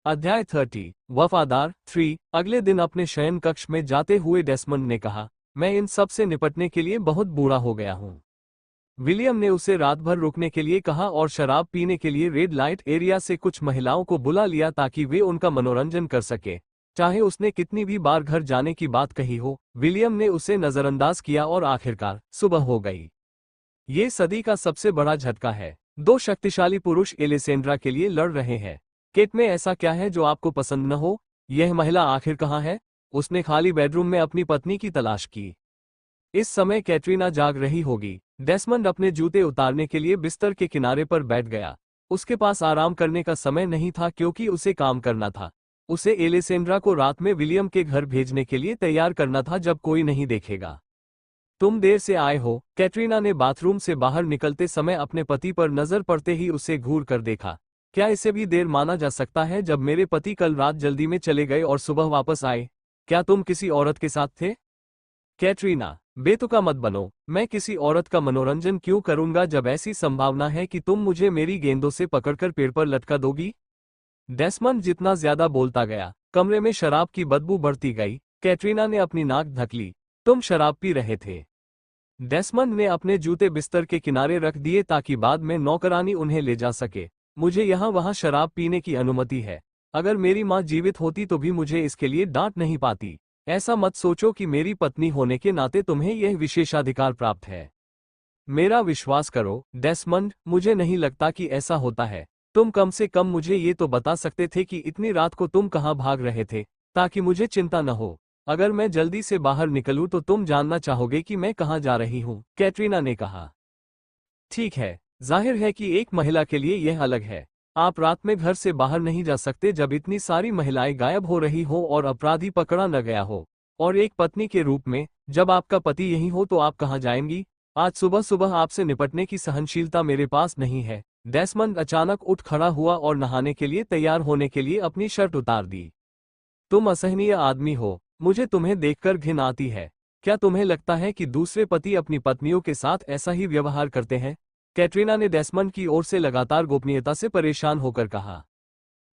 अध्याय 30 वफादार 3। अगले दिन अपने शयन कक्ष में जाते हुए डेसमंड ने कहा, मैं इन सब से निपटने के लिए बहुत बूढ़ा हो गया हूँ। विलियम ने उसे रात भर रुकने के लिए कहा और शराब पीने के लिए रेड लाइट एरिया से कुछ महिलाओं को बुला लिया ताकि वे उनका मनोरंजन कर सके। चाहे उसने कितनी भी बार घर जाने की बात कही हो, विलियम ने उसे नजरअंदाज किया और आखिरकार सुबह हो गई। ये सदी का सबसे बड़ा झटका है। दो शक्तिशाली पुरुष एलिसेंड्रा के लिए लड़ रहे हैं। केट में ऐसा क्या है जो आपको पसंद न हो? यह महिला आखिर कहाँ है? उसने खाली बेडरूम में अपनी पत्नी की तलाश की। इस समय कैटरीना जाग रही होगी। डेसमंड अपने जूते उतारने के लिए बिस्तर के किनारे पर बैठ गया। उसके पास आराम करने का समय नहीं था क्योंकि उसे काम करना था। उसे एलिसेंड्रा को रात में विलियम के घर भेजने के लिए तैयार करना था जब कोई नहीं देखेगा। तुम देर से आए हो। कैटरीना ने बाथरूम से बाहर निकलते समय अपने पति पर नजर पड़ते ही उसे घूर कर देखा। क्या इसे भी देर माना जा सकता है जब मेरे पति कल रात जल्दी में चले गए और सुबह वापस आए? क्या तुम किसी औरत के साथ थे? कैटरीना, बेतुका मत बनो। मैं किसी औरत का मनोरंजन क्यों करूंगा जब ऐसी संभावना है कि तुम मुझे मेरी गेंदों से पकड़कर पेड़ पर लटका दोगी? डेसमंड जितना ज्यादा बोलता गया, कमरे में शराब की बदबू बढ़ती गई। कैटरीना ने अपनी नाक ढक ली। तुम शराब पी रहे थे? डेसमंड ने अपने जूते बिस्तर के किनारे रख दिए ताकि बाद में नौकरानी उन्हें ले जा सके। मुझे यहाँ वहाँ शराब पीने की अनुमति है। अगर मेरी माँ जीवित होती तो भी मुझे इसके लिए डांट नहीं पाती। ऐसा मत सोचो कि मेरी पत्नी होने के नाते तुम्हें यह विशेषाधिकार प्राप्त है। मेरा विश्वास करो डेसमंड, मुझे नहीं लगता कि ऐसा होता है। तुम कम से कम मुझे ये तो बता सकते थे कि इतनी रात को तुम कहाँ भाग रहे थे, ताकि मुझे चिंता न हो। अगर मैं जल्दी से बाहर निकलूं तो तुम जानना चाहोगे कि मैं कहाँ जा रही हूँ, कैटरीना ने कहा। ठीक है, जाहिर है कि एक महिला के लिए यह अलग है। आप रात में घर से बाहर नहीं जा सकते जब इतनी सारी महिलाएं गायब हो रही हो और अपराधी पकड़ा न गया हो। और एक पत्नी के रूप में, जब आपका पति यहीं हो तो आप कहाँ जाएंगी? आज सुबह सुबह आपसे निपटने की सहनशीलता मेरे पास नहीं है। डेसमंड अचानक उठ खड़ा हुआ और नहाने के लिए तैयार होने के लिए अपनी शर्ट उतार दी। तुम असहनीय आदमी हो। मुझे तुम्हें देखकर घिन आती है। क्या तुम्हें लगता है कि दूसरे पति अपनी पत्नियों के साथ ऐसा ही व्यवहार करते हैं? कैटरीना ने डेसमंड की ओर से लगातार गोपनीयता से परेशान होकर कहा।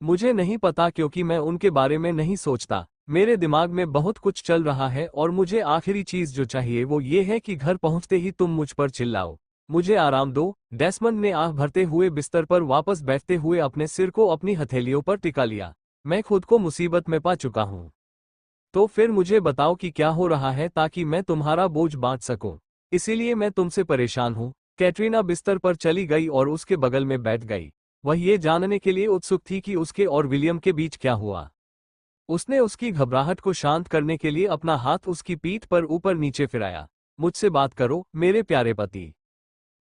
मुझे नहीं पता क्योंकि मैं उनके बारे में नहीं सोचता। मेरे दिमाग में बहुत कुछ चल रहा है और मुझे आखिरी चीज जो चाहिए वो ये है कि घर पहुंचते ही तुम मुझ पर चिल्लाओ। मुझे आराम दो। डेसमंड ने आह भरते हुए बिस्तर पर वापस बैठते हुए अपने सिर को अपनी हथेलियों पर टिका लिया। मैं खुद को मुसीबत में पा चुका हूँ। तो फिर मुझे बताओ कि क्या हो रहा है ताकि मैं तुम्हारा बोझ बांट सकूं। इसीलिए मैं तुमसे परेशान हूं। कैटरीना बिस्तर पर चली गई और उसके बगल में बैठ गई। वह ये जानने के लिए उत्सुक थी कि उसके और विलियम के बीच क्या हुआ। उसने उसकी घबराहट को शांत करने के लिए अपना हाथ उसकी पीठ पर ऊपर नीचे फिराया। मुझसे बात करो मेरे प्यारे पति।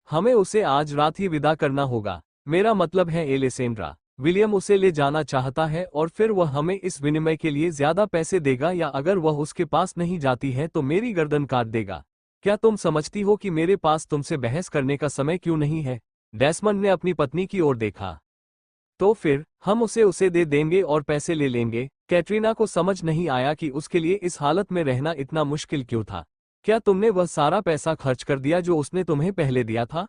हमें उसे आज रात ही विदा करना होगा। मेरा मतलब है एलिसेंड्रा। विलियम उसे ले जाना चाहता है और फिर वह हमें इस विनिमय के लिए ज्यादा पैसे देगा, या अगर वह उसके पास नहीं जाती है तो मेरी गर्दन काट देगा। क्या तुम समझती हो कि मेरे पास तुमसे बहस करने का समय क्यों नहीं है? डेसमंड ने अपनी पत्नी की ओर देखा। तो फिर हम उसे दे देंगे और पैसे ले लेंगे। कैटरीना को समझ नहीं आया कि उसके लिए इस हालत में रहना इतना मुश्किल क्यों था। क्या तुमने वह सारा पैसा खर्च कर दिया जो उसने तुम्हें पहले दिया था?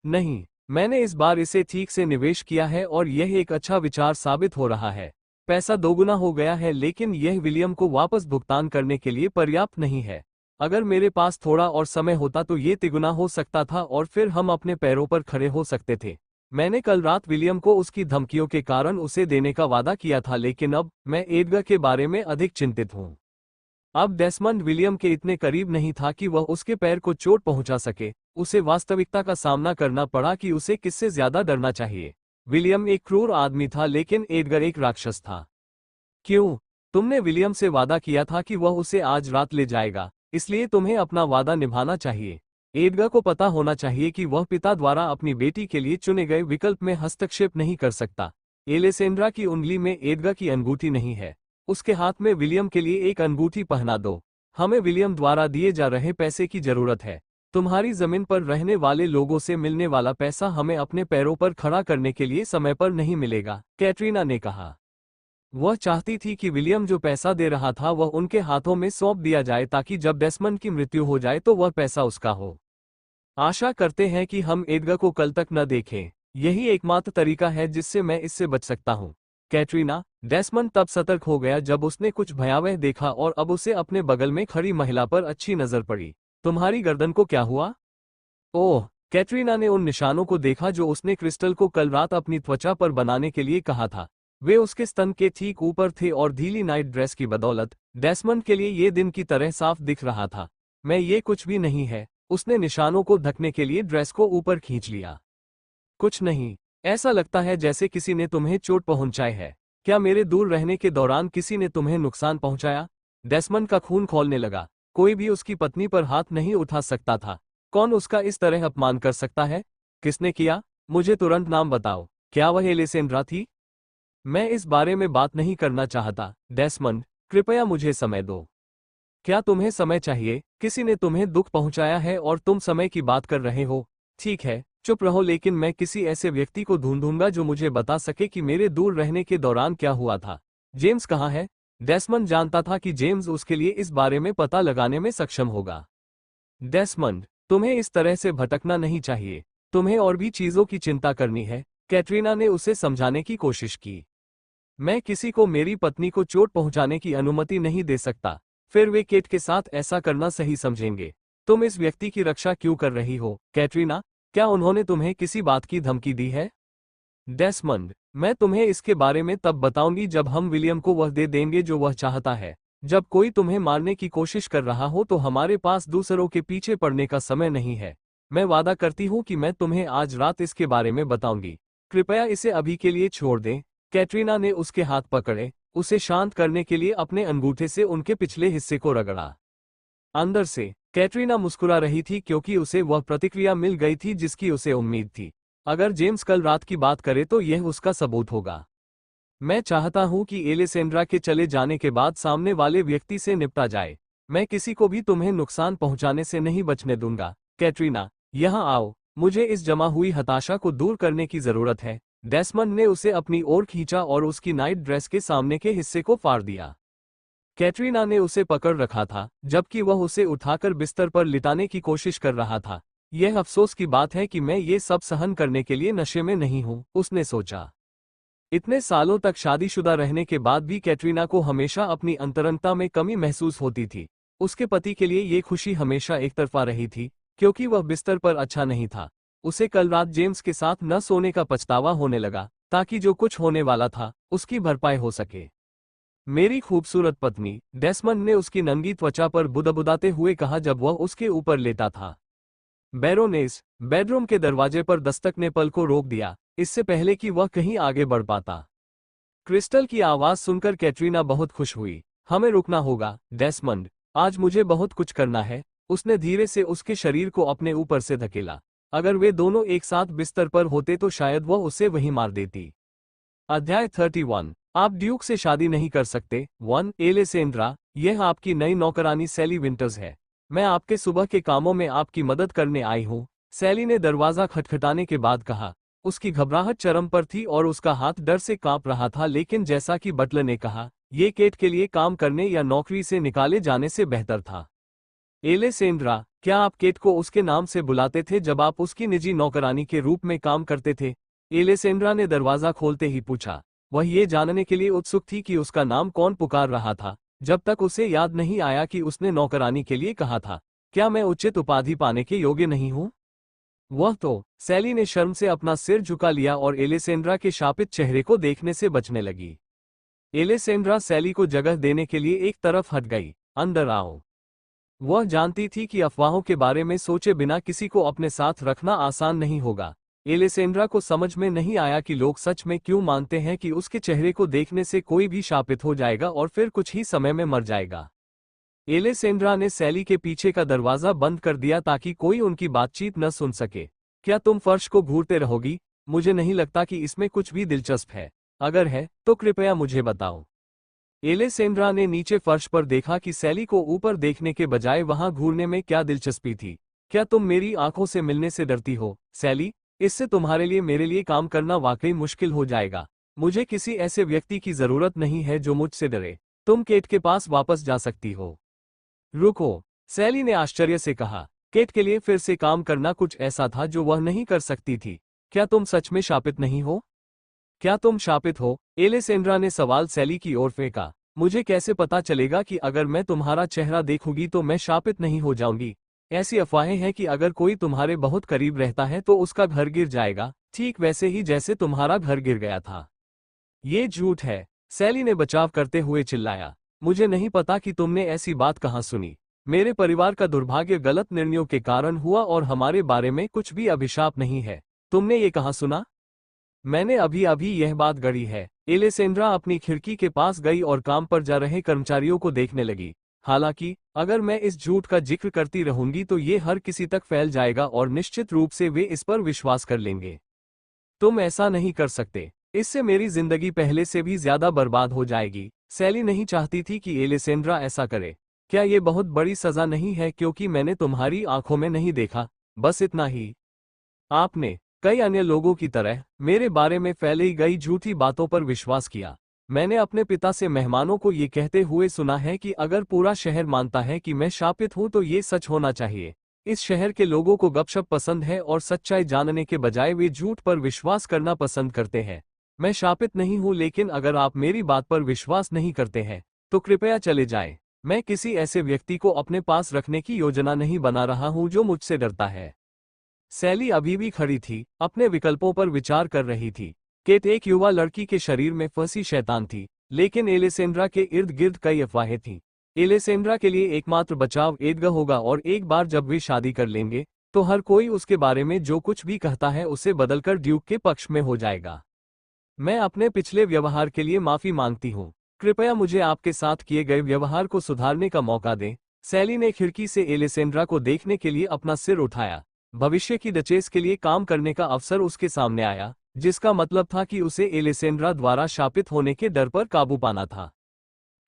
नहीं, मैंने इस बार इसे ठीक से निवेश किया है और यह एक अच्छा विचार साबित हो रहा है। पैसा दोगुना हो गया है लेकिन यह विलियम को वापस भुगतान करने के लिए पर्याप्त नहीं है। अगर मेरे पास थोड़ा और समय होता तो ये तिगुना हो सकता था और फिर हम अपने पैरों पर खड़े हो सकते थे। मैंने कल रात विलियम को उसकी धमकियों के कारण उसे देने का वादा किया था, लेकिन अब मैं एडगर के बारे में अधिक चिंतित हूँ। अब डेसमंड विलियम के इतने करीब नहीं था कि वह उसके पैर को चोट पहुंचा सके। उसे वास्तविकता का सामना करना पड़ा कि उसे किससे ज्यादा डरना चाहिए। विलियम एक क्रूर आदमी था लेकिन एडगर एक राक्षस था। क्यों? तुमने विलियम से वादा किया था कि वह उसे आज रात ले जाएगा, इसलिए तुम्हें अपना वादा निभाना चाहिए। एडगर को पता होना चाहिए कि वह पिता द्वारा अपनी बेटी के लिए चुने गए विकल्प में हस्तक्षेप नहीं कर सकता। एलिसेंड्रा की उंगली में एडगर की अंगूठी नहीं है। उसके हाथ में विलियम के लिए एक अंगूठी पहना दो। हमें विलियम द्वारा दिए जा रहे पैसे की जरूरत है। तुम्हारी जमीन पर रहने वाले लोगों से मिलने वाला पैसा हमें अपने पैरों पर खड़ा करने के लिए समय पर नहीं मिलेगा, कैटरीना ने कहा। वह चाहती थी कि विलियम जो पैसा दे रहा था वह उनके हाथों में सौंप दिया जाए ताकि जब डेसमंड की मृत्यु हो जाए तो वह पैसा उसका हो। आशा करते हैं कि हम एडगर को कल तक न देखें। यही एकमात्र तरीका है जिससे मैं इससे बच सकता हूँ। कैटरीना, डेस्मंड तब सतर्क हो गया जब उसने कुछ भयावह देखा और अब उसे अपने बगल में खड़ी महिला पर अच्छी नजर पड़ी। तुम्हारी गर्दन को क्या हुआ? ओह! कैटरीना ने उन निशानों को देखा जो उसने क्रिस्टल को कल रात अपनी त्वचा पर बनाने के लिए कहा था। वे उसके स्तन के ठीक ऊपर थे और ढीली नाइट ड्रेस की बदौलत डेस्मंड के लिए ये दिन की तरह साफ दिख रहा था। मैं ये कुछ भी नहीं है। उसने निशानों को ढकने के लिए ड्रेस को ऊपर खींच लिया। कुछ नहीं। ऐसा लगता है जैसे किसी ने तुम्हें चोट पहुंचाई है। क्या मेरे दूर रहने के दौरान किसी ने तुम्हें नुकसान पहुंचाया? डेस्मंड का खून खौलने लगा। कोई भी उसकी पत्नी पर हाथ नहीं उठा सकता था। कौन उसका इस तरह अपमान कर सकता है? किसने किया? मुझे तुरंत नाम बताओ। क्या वह एलिसेंड्रा थी? मैं इस बारे में बात नहीं करना चाहता। डेस्मंड, कृपया मुझे समय दो। क्या तुम्हें समय चाहिए? किसी ने तुम्हें दुख पहुंचाया है और तुम समय की बात कर रहे हो? ठीक है, चुप रहो, लेकिन मैं किसी ऐसे व्यक्ति को ढूंढूंगा जो मुझे बता सके कि मेरे दूर रहने के दौरान क्या हुआ था। जेम्स कहाँ है? डेस्मंड जानता था कि जेम्स उसके लिए इस बारे में पता लगाने में सक्षम होगा। डेस्मंड, तुम्हें इस तरह से भटकना नहीं चाहिए। तुम्हें और भी चीजों की चिंता करनी है। कैटरीना ने उसे समझाने की कोशिश की। मैं किसी को मेरी पत्नी को चोट पहुंचाने की अनुमति नहीं दे सकता। फिर वे केट के साथ ऐसा करना सही समझेंगे। तुम इस व्यक्ति की रक्षा क्यों कर रही हो, कैटरीना? क्या उन्होंने तुम्हें किसी बात की धमकी दी है? डेस्मंड, मैं तुम्हें इसके बारे में तब बताऊंगी जब हम विलियम को वह दे देंगे जो वह चाहता है। जब कोई तुम्हें मारने की कोशिश कर रहा हो तो हमारे पास दूसरों के पीछे पड़ने का समय नहीं है। मैं वादा करती हूँ कि मैं तुम्हें आज रात इसके बारे में बताऊंगी। कृपया इसे अभी के लिए छोड़ दें। कैटरीना ने उसके हाथ पकड़े, उसे शांत करने के लिए अपने अंगूठे से उनके पिछले हिस्से को रगड़ा। अंदर से कैटरीना मुस्कुरा रही थी क्योंकि उसे वह प्रतिक्रिया मिल गई थी जिसकी उसे उम्मीद थी। अगर जेम्स कल रात की बात करे तो यह उसका सबूत होगा। मैं चाहता हूं कि एलिसेंड्रा के चले जाने के बाद सामने वाले व्यक्ति से निपटा जाए। मैं किसी को भी तुम्हें नुकसान पहुंचाने से नहीं बचने दूंगा। कैटरीना, यहां आओ। मुझे इस जमा हुई हताशा को दूर करने की जरूरत है। डेस्मंड ने उसे अपनी ओर खींचा और उसकी नाइट ड्रेस के सामने के हिस्से को फाड़ दिया। कैटरीना ने उसे पकड़ रखा था जबकि वह उसे उठाकर बिस्तर पर लिटाने की कोशिश कर रहा था। यह अफसोस की बात है कि मैं ये सब सहन करने के लिए नशे में नहीं हूं, उसने सोचा। इतने सालों तक शादीशुदा रहने के बाद भी कैटरीना को हमेशा अपनी अंतरंगता में कमी महसूस होती थी। उसके पति के लिए ये खुशी हमेशा एकतरफा रही थी क्योंकि वह बिस्तर पर अच्छा नहीं था। उसे कल रात जेम्स के साथ न सोने का पछतावा होने लगा ताकि जो कुछ होने वाला था उसकी भरपाई हो सके। मेरी खूबसूरत पत्नी, डेस्मंड ने उसकी नंगी त्वचा पर बुदबुदाते हुए कहा जब वह उसके ऊपर लेटा था। बैरोनेस, बेडरूम के दरवाजे पर दस्तक ने पल को रोक दिया, इससे पहले कि वह कहीं आगे बढ़ पाता। क्रिस्टल की आवाज सुनकर कैटरीना बहुत खुश हुई। हमें रुकना होगा, डेस्मंड। आज मुझे बहुत कुछ करना है। उसने धीरे से उसके शरीर को अपने ऊपर से धकेला। अगर वे दोनों एक साथ बिस्तर पर होते तो शायद वह उसे वहीं मार देती। अध्याय 31। आप ड्यूक से शादी नहीं कर सकते। 1 एलिसेंड्रा, यह आपकी नई नौकरानी सैली विंटर्स है। मैं आपके सुबह के कामों में आपकी मदद करने आई हूँ, सैली ने दरवाजा खटखटाने के बाद कहा। उसकी घबराहट चरम पर थी और उसका हाथ डर से कांप रहा था, लेकिन जैसा कि बटलर ने कहा, ये केट के लिए काम करने या नौकरी से निकाले जाने से बेहतर था। एलिसेंड्रा, क्या आप केट को उसके नाम से बुलाते थे जब आप उसकी निजी नौकरानी के रूप में काम करते थे? एलिसेंड्रा ने दरवाजा खोलते ही पूछा। वह ये जानने के लिए उत्सुक थी कि उसका नाम कौन पुकार रहा था, जब तक उसे याद नहीं आया कि उसने नौकरानी के लिए कहा था। क्या मैं उचित उपाधि पाने के योग्य नहीं हूँ? वह तो, सैली ने शर्म से अपना सिर झुका लिया और एलिसेंड्रा के शापित चेहरे को देखने से बचने लगी। एलिसेंड्रा सैली को जगह देने के लिए एक तरफ हट गई। अंदर आओ। वह जानती थी कि अफवाहों के बारे में सोचे बिना किसी को अपने साथ रखना आसान नहीं होगा। एलिसेंड्रा को समझ में नहीं आया कि लोग सच में क्यों मानते हैं कि उसके चेहरे को देखने से कोई भी शापित हो जाएगा और फिर कुछ ही समय में मर जाएगा। एलिसेंड्रा ने सैली के पीछे का दरवाजा बंद कर दिया ताकि कोई उनकी बातचीत न सुन सके। क्या तुम फर्श को घूरते रहोगी? मुझे नहीं लगता कि इसमें कुछ भी दिलचस्प है। अगर है तो कृपया मुझे बताओ। एलिसेंड्रा ने नीचे फर्श पर देखा कि सैली को ऊपर देखने के बजाय वहां घूरने में क्या दिलचस्पी थी। क्या तुम मेरी आंखों से मिलने से डरती हो, सैली? इससे तुम्हारे लिए मेरे लिए काम करना वाकई मुश्किल हो जाएगा। मुझे किसी ऐसे व्यक्ति की जरूरत नहीं है जो मुझसे डरे। तुम केट के पास वापस जा सकती हो। रुको, सैली ने आश्चर्य से कहा। केट के लिए फिर से काम करना कुछ ऐसा था जो वह नहीं कर सकती थी। क्या तुम सच में शापित नहीं हो? क्या तुम शापित हो? एलेसेंड्रा ने सवाल सैली की ओर फेंका। मुझे कैसे पता चलेगा कि अगर मैं तुम्हारा चेहरा देखूंगी तो मैं शापित नहीं हो जाऊंगी? ऐसी अफवाहें हैं कि अगर कोई तुम्हारे बहुत करीब रहता है तो उसका घर गिर जाएगा, ठीक वैसे ही जैसे तुम्हारा घर गिर गया था। ये झूठ है, सैली ने बचाव करते हुए चिल्लाया। मुझे नहीं पता कि तुमने ऐसी बात कहाँ सुनी। मेरे परिवार का दुर्भाग्य गलत निर्णयों के कारण हुआ और हमारे बारे में कुछ भी अभिशाप नहीं है। तुमने ये कहाँ सुना? मैंने अभी अभी यह बात गढ़ी है। एलेसेंड्रा अपनी खिड़की के पास गई और काम पर जा रहे कर्मचारियों को देखने लगी। हालांकि अगर मैं इस झूठ का जिक्र करती रहूंगी तो ये हर किसी तक फैल जाएगा और निश्चित रूप से वे इस पर विश्वास कर लेंगे। तुम ऐसा नहीं कर सकते। इससे मेरी जिंदगी पहले से भी ज्यादा बर्बाद हो जाएगी। सैली नहीं चाहती थी कि एलेसेंड्रा ऐसा करे। क्या ये बहुत बड़ी सजा नहीं है क्योंकि मैंने तुम्हारी आंखों में नहीं देखा, बस इतना ही। आपने कई अन्य लोगों की तरह मेरे बारे में फैलाई गई झूठी बातों पर विश्वास किया। मैंने अपने पिता से मेहमानों को ये कहते हुए सुना है कि अगर पूरा शहर मानता है कि मैं शापित हूं तो ये सच होना चाहिए। इस शहर के लोगों को गपशप पसंद है और सच्चाई जानने के बजाय वे झूठ पर विश्वास करना पसंद करते हैं। मैं शापित नहीं हूं, लेकिन अगर आप मेरी बात पर विश्वास नहीं करते हैं तो कृपया चले जाएं। मैं किसी ऐसे व्यक्ति को अपने पास रखने की योजना नहीं बना रहा हूं जो मुझसे डरता है। सैली अभी भी खड़ी थी, अपने विकल्पों पर विचार कर रही थी। केट एक युवा लड़की के शरीर में फंसी शैतान थी, लेकिन एलेसेंड्रा के इर्द गिर्द कई अफवाहें थीं। एलेसेंड्रा के लिए एकमात्र बचाव एडगा होगा और एक बार जब वे शादी कर लेंगे तो हर कोई उसके बारे में जो कुछ भी कहता है उसे बदलकर ड्यूक के पक्ष में हो जाएगा। मैं अपने पिछले व्यवहार के लिए माफी मांगती हूँ। कृपया मुझे आपके साथ किए गए व्यवहार को सुधारने का मौका दें। सैली ने खिड़की से एलेसेंड्रा को देखने के लिए अपना सिर उठाया। भविष्य की डचेस के लिए काम करने का अवसर उसके सामने आया, जिसका मतलब था कि उसे एलेसेंड्रा द्वारा शापित होने के डर पर काबू पाना था।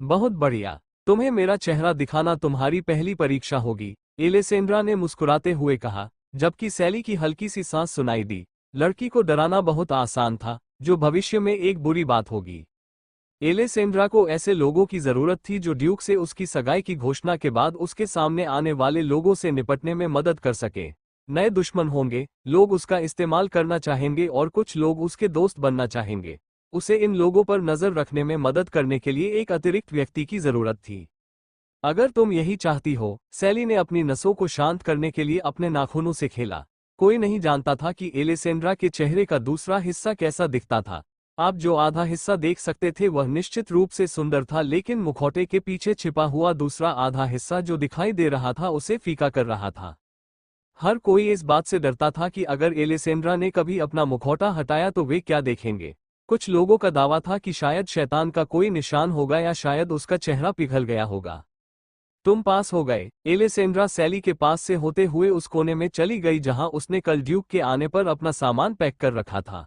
बहुत बढ़िया, तुम्हें मेरा चेहरा दिखाना तुम्हारी पहली परीक्षा होगी, एलेसेंड्रा ने मुस्कुराते हुए कहा, जबकि सैली की हल्की सी सांस सुनाई दी। लड़की को डराना बहुत आसान था, जो भविष्य में एक बुरी बात होगी। एलेसेंड्रा को ऐसे लोगों की जरूरत थी जो ड्यूक से उसकी सगाई की घोषणा के बाद उसके सामने आने वाले लोगों से निपटने में मदद कर सके। नए दुश्मन होंगे, लोग उसका इस्तेमाल करना चाहेंगे और कुछ लोग उसके दोस्त बनना चाहेंगे। उसे इन लोगों पर नजर रखने में मदद करने के लिए एक अतिरिक्त व्यक्ति की जरूरत थी। अगर तुम यही चाहती हो, सैली ने अपनी नसों को शांत करने के लिए अपने नाखूनों से खेला। कोई नहीं जानता था कि एलेसेंड्रा के चेहरे का दूसरा हिस्सा कैसा दिखता था। आप जो आधा हिस्सा देख सकते थे वह निश्चित रूप से सुंदर था, लेकिन मुखौटे के पीछे छिपा हुआ दूसरा आधा हिस्सा जो दिखाई दे रहा था उसे फीका कर रहा था। हर कोई इस बात से डरता था कि अगर एलेसेंड्रा ने कभी अपना मुखौटा हटाया तो वे क्या देखेंगे। कुछ लोगों का दावा था कि शायद शैतान का कोई निशान होगा या शायद उसका चेहरा पिघल गया होगा। तुम पास हो गए। एलेसेंड्रा सैली के पास से होते हुए उस कोने में चली गई जहां उसने कल ड्यूक के आने पर अपना सामान पैक कर रखा था।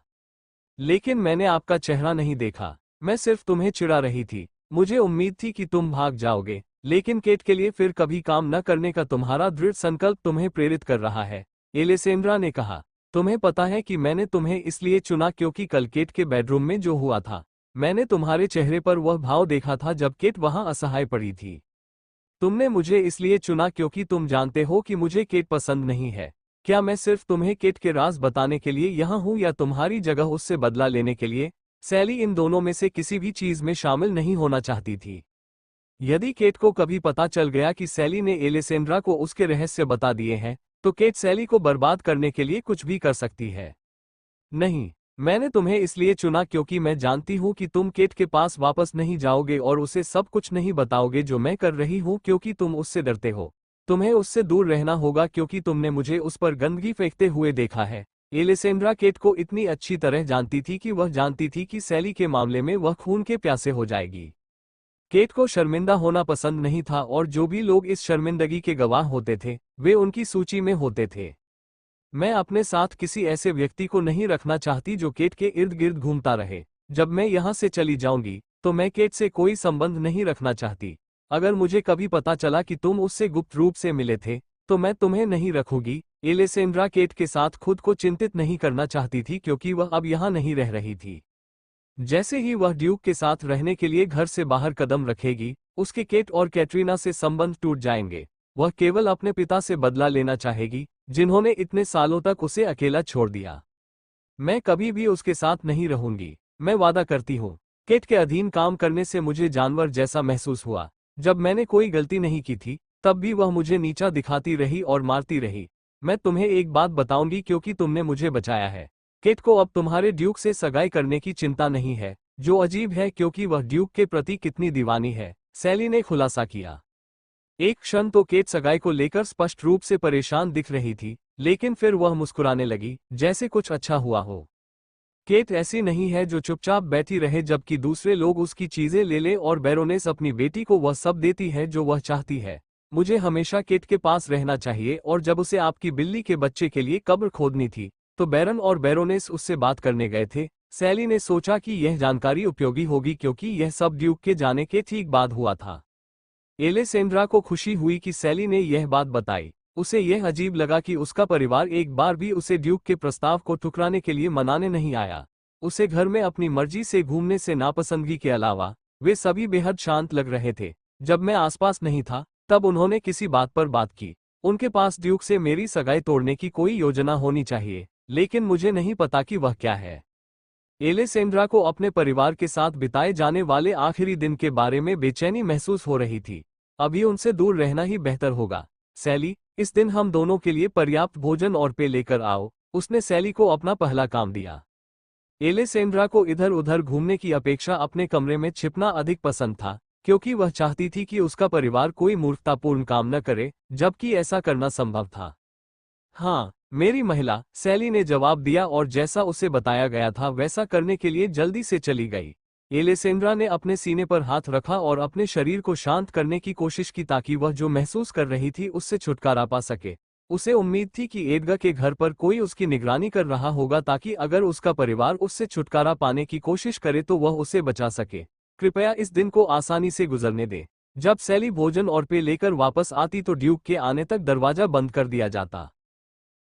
लेकिन मैंने आपका चेहरा नहीं देखा, मैं सिर्फ तुम्हें चिढ़ा रही थी। मुझे उम्मीद थी कि तुम भाग जाओगे, लेकिन केट के लिए फिर कभी काम न करने का तुम्हारा दृढ़ संकल्प तुम्हें प्रेरित कर रहा है, एलेसेंड्रा ने कहा। तुम्हें पता है कि मैंने तुम्हें इसलिए चुना क्योंकि कल केट के बेडरूम में जो हुआ था, मैंने तुम्हारे चेहरे पर वह भाव देखा था जब केट वहां असहाय पड़ी थी। तुमने मुझे इसलिए चुना क्योंकि तुम जानते हो कि मुझे केट पसंद नहीं है। क्या मैं सिर्फ तुम्हें केट के राज बताने के लिए यहाँ हूँ या तुम्हारी जगह उससे बदला लेने के लिए? सैली इन दोनों में से किसी भी चीज में शामिल नहीं होना चाहती थी। यदि केट को कभी पता चल गया कि सैली ने एलेसेंड्रा को उसके रहस्य बता दिए हैं, तो केट सैली को बर्बाद करने के लिए कुछ भी कर सकती है। नहीं, मैंने तुम्हें इसलिए चुना क्योंकि मैं जानती हूँ कि तुम केट के पास वापस नहीं जाओगे और उसे सब कुछ नहीं बताओगे जो मैं कर रही हूँ क्योंकि तुम उससे डरते हो। तुम्हें उससे दूर रहना होगा क्योंकि तुमने मुझे उस पर गंदगी फेंकते हुए देखा है। एलेसेंड्रा केट को इतनी अच्छी तरह जानती थी कि वह जानती थी कि सैली के मामले में वह खून के प्यासे हो जाएगी। केट को शर्मिंदा होना पसंद नहीं था और जो भी लोग इस शर्मिंदगी के गवाह होते थे वे उनकी सूची में होते थे। मैं अपने साथ किसी ऐसे व्यक्ति को नहीं रखना चाहती जो केट के इर्द गिर्द घूमता रहे। जब मैं यहाँ से चली जाऊंगी तो मैं केट से कोई संबंध नहीं रखना चाहती। अगर मुझे कभी पता चला कि तुम उससे गुप्त रूप से मिले थे तो मैं तुम्हें नहीं रखूंगी। एलेसेंड्रा केट के साथ खुद को चिंतित नहीं करना चाहती थी क्योंकि वह अब यहाँ नहीं रह रही थी। जैसे ही वह ड्यूक के साथ रहने के लिए घर से बाहर कदम रखेगी, उसके केट और कैटरीना से संबंध टूट जाएंगे। वह केवल अपने पिता से बदला लेना चाहेगी, जिन्होंने इतने सालों तक उसे अकेला छोड़ दिया। मैं कभी भी उसके साथ नहीं रहूंगी। मैं वादा करती हूँ। केट के अधीन काम करने से मुझे जानवर जैसा महसूस हुआ। जब मैंने कोई गलती नहीं की थी, तब भी वह मुझे नीचा दिखाती रही और मारती रही। मैं तुम्हें एक बात बताऊंगी क्योंकि तुमने मुझे बचाया है। केट को अब तुम्हारे ड्यूक से सगाई करने की चिंता नहीं है, जो अजीब है क्योंकि वह ड्यूक के प्रति कितनी दीवानी है, सैली ने खुलासा किया। एक क्षण तो केट सगाई को लेकर स्पष्ट रूप से परेशान दिख रही थी, लेकिन फिर वह मुस्कुराने लगी, जैसे कुछ अच्छा हुआ हो। केट ऐसी नहीं है जो चुपचाप बैठी रहे जबकि दूसरे लोग उसकी चीजें ले लें और बैरोनेस अपनी बेटी को वह सब देती है जो वह चाहती है। मुझे हमेशा केट के पास रहना चाहिए और जब उसे आपकी बिल्ली के बच्चे के लिए कब्र खोदनी थी, तो बैरन और बैरोनेस उससे बात करने गए थे। सैली ने सोचा कि यह जानकारी उपयोगी होगी क्योंकि यह सब ड्यूक के जाने के ठीक बाद हुआ था। एलेसेंड्रा को खुशी हुई कि सैली ने यह बात बताई। उसे यह अजीब लगा कि उसका परिवार एक बार भी उसे ड्यूक के प्रस्ताव को ठुकराने के लिए मनाने नहीं आया। उसे घर में अपनी मर्जी से घूमने से नापसंदगी के अलावा वे सभी बेहद शांत लग रहे थे। जब मैं आसपास नहीं था, तब उन्होंने किसी बात पर बात की। उनके पास ड्यूक से मेरी सगाई तोड़ने की कोई योजना होनी चाहिए, लेकिन मुझे नहीं पता कि वह क्या है। एलेसेंड्रा को अपने परिवार के साथ बिताए जाने वाले आखिरी दिन के बारे में बेचैनी महसूस हो रही थी। अभी उनसे दूर रहना ही बेहतर होगा। सैली, इस दिन हम दोनों के लिए पर्याप्त भोजन और पेय लेकर आओ। उसने सैली को अपना पहला काम दिया। एलेसेंड्रा को इधर उधर घूमने की अपेक्षा अपने कमरे में छिपना अधिक पसंद था, क्योंकि वह चाहती थी कि उसका परिवार कोई मूर्खतापूर्ण काम न करे, जबकि ऐसा करना संभव था। हाँ, मेरी महिला, सैली ने जवाब दिया और जैसा उसे बताया गया था वैसा करने के लिए जल्दी से चली गई। एलेसेंड्रा ने अपने सीने पर हाथ रखा और अपने शरीर को शांत करने की कोशिश की ताकि वह जो महसूस कर रही थी उससे छुटकारा पा सके। उसे उम्मीद थी कि एडगा के घर पर कोई उसकी निगरानी कर रहा होगा ताकि अगर उसका परिवार उससे छुटकारा पाने की कोशिश करे तो वह उसे बचा सके। कृपया इस दिन को आसानी से गुजरने दें। जब सैली भोजन और पेय लेकर वापस आती तो ड्यूक के आने तक दरवाजा बंद कर दिया जाता।